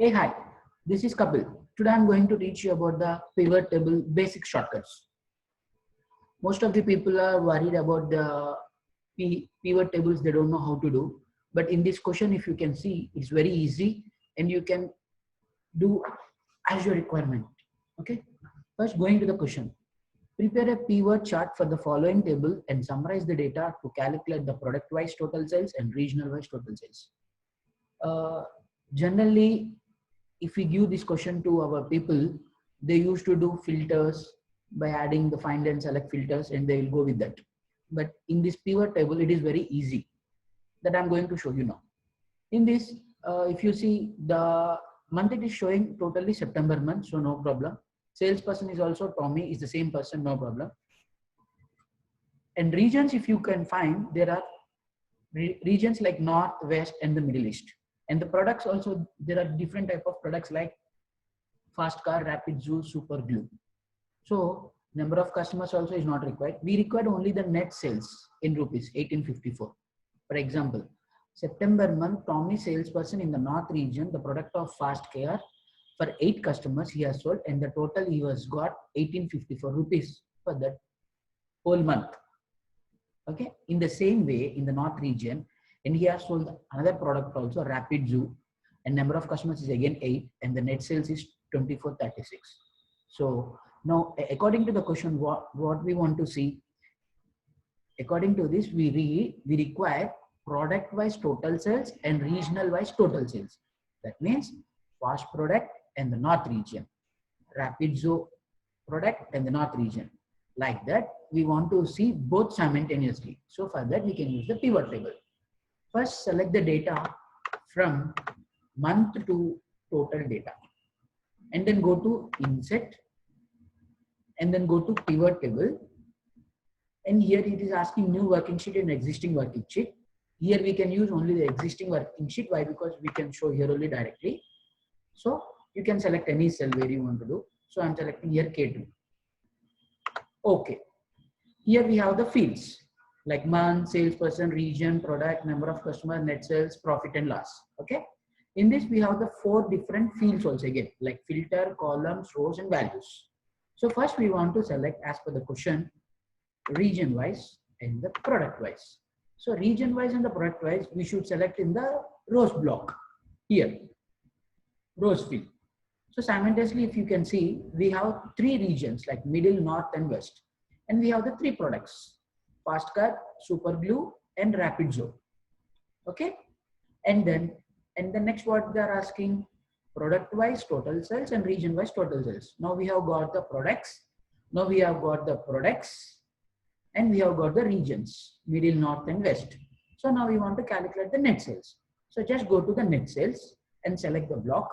Hey, hi, this is Kapil. Today I'm going to teach you about the pivot table basic shortcuts. Most of the people are worried about the pivot tables, they don't know how to do. But in this question, if you can see, it's very easy and you can do as your requirement. Okay, first going to the question. Prepare a pivot chart for the following table and summarize the data to calculate the product-wise total sales and regional-wise total sales. Generally, if we give this question to our people, they used to do filters by adding the find and select filters and they will go with that. But in this pivot table, it is very easy that I'm going to show you now. In this, if you see the month, it is showing totally September month, so no problem. Salesperson is also Tommy, is the same person, no problem. And regions, if you can find, there are regions like North, West, and the Middle East. And the products also, there are different type of products like Fast Car, Rapid Zoo, Super Glue. So number of customers also is not required. We required only the net sales in rupees 1854. For example, September month, Tommy salesperson in the North region, the product of Fast Care for 8 customers he has sold, and the total he has got 1854 rupees for that whole month. Okay, in the same way in the North region, and he has sold another product also, Rapid Zoo, and number of customers is again 8, and the net sales is 2436. So now, according to the question, what we want to see, according to this, we require product wise total sales and regional wise total sales. That means Fast product and the North region, Rapid Zoo product and the North region. Like that, we want to see both simultaneously. So for that, we can use the pivot table. First, select the data from month to total data, and then go to insert, and then go to pivot table. And here it is asking new working sheet and existing working sheet. Here we can use only the existing working sheet. Why? Because we can show here only directly. So you can select any cell where you want to do. So I'm selecting here K2. Okay. Here we have the fields like month, salesperson, region, product, number of customers, net sales, profit and loss. Okay. In this we have the 4 different fields also again, like filter, columns, rows and values. So first we want to select as per the question region wise and the product wise. So region wise and the product wise we should select in the rows block here, rows field. So simultaneously, if you can see, we have 3 regions like middle, north and west, and we have the 3 products, Fast Car, Super Glue and Rapid Zoo. Okay, and then the next what they are asking, product wise total sales and region wise total sales. Now we have got the products, now we have got the products, and we have got the regions, middle, north and west. So now we want to calculate the net sales. So just go to the net sales and select the block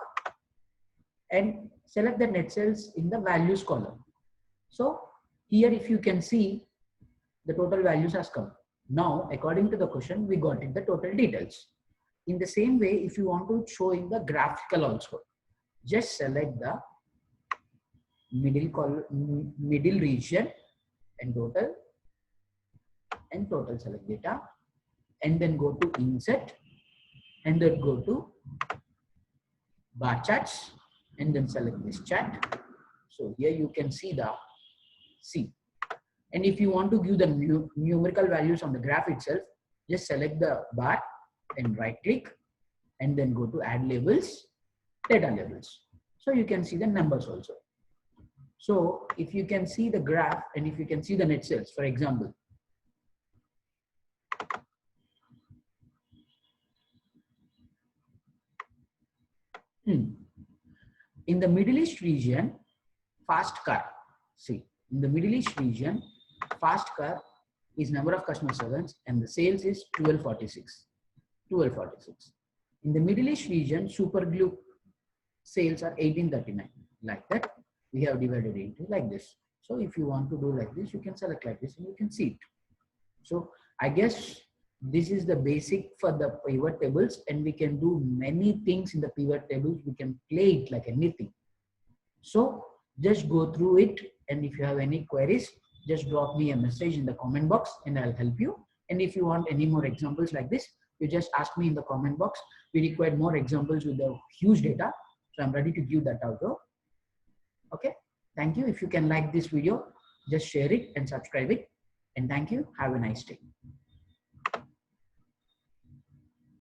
and select the net sales in the values column. So here if you can see, the total values has come. Now according to the question, we got in the total details. In the same way, if you want to show in the graphical also, just select the middle column, middle region and total select data, and then go to insert, and then go to bar charts, and then select this chart. So here you can see the C. And if you want to give the numerical values on the graph itself, just select the bar and right click, and then go to add labels, data labels. So you can see the numbers also. So if you can see the graph and if you can see the net sales, for example, in the Middle East region, Fast Car, see, in the Middle East region, Fast Car is number of customer servants and the sales is 1246. In the Middle East region, Super Glue sales are 1839. Like that, we have divided into like this. So if you want to do like this, you can select like this and you can see it. So I guess this is the basic for the pivot tables, and we can do many things in the pivot tables. We can play it like anything. So just go through it, and if you have any queries, just drop me a message in the comment box and I'll help you. And if you want any more examples like this, you just ask me in the comment box. We require more examples with the huge data. So I'm ready to give that out, bro. Okay. Thank you. If you can like this video, just share it and subscribe it. And thank you. Have a nice day.